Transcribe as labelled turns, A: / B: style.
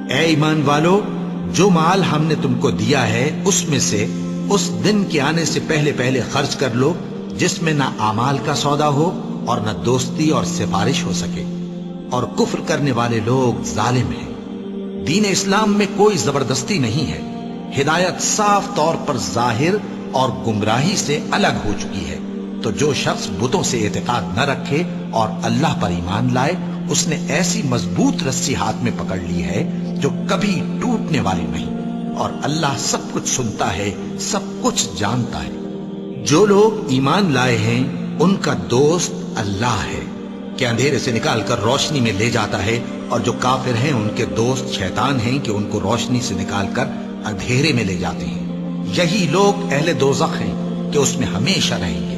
A: اے ایمان والو، جو مال ہم نے تم کو دیا ہے اس میں سے اس دن کے آنے سے پہلے پہلے خرچ کر لو جس میں نہ اعمال کا سودا ہو اور نہ دوستی اور سفارش ہو سکے، اور کفر کرنے والے لوگ ظالم ہیں۔ دین اسلام میں کوئی زبردستی نہیں ہے، ہدایت صاف طور پر ظاہر اور گمراہی سے الگ ہو چکی ہے۔ تو جو شخص بتوں سے اعتقاد نہ رکھے اور اللہ پر ایمان لائے، اس نے ایسی مضبوط رسی ہاتھ میں پکڑ لی ہے جو کبھی ٹوٹنے والی نہیں، اور اللہ سب کچھ سنتا ہے، سب کچھ جانتا ہے۔ جو لوگ ایمان لائے ہیں ان کا دوست اللہ ہے کہ اندھیرے سے نکال کر روشنی میں لے جاتا ہے، اور جو کافر ہیں ان کے دوست شیطان ہیں کہ ان کو روشنی سے نکال کر اندھیرے میں لے جاتے ہیں۔ یہی لوگ اہل دوزخ ہیں کہ اس میں ہمیشہ رہیں گے۔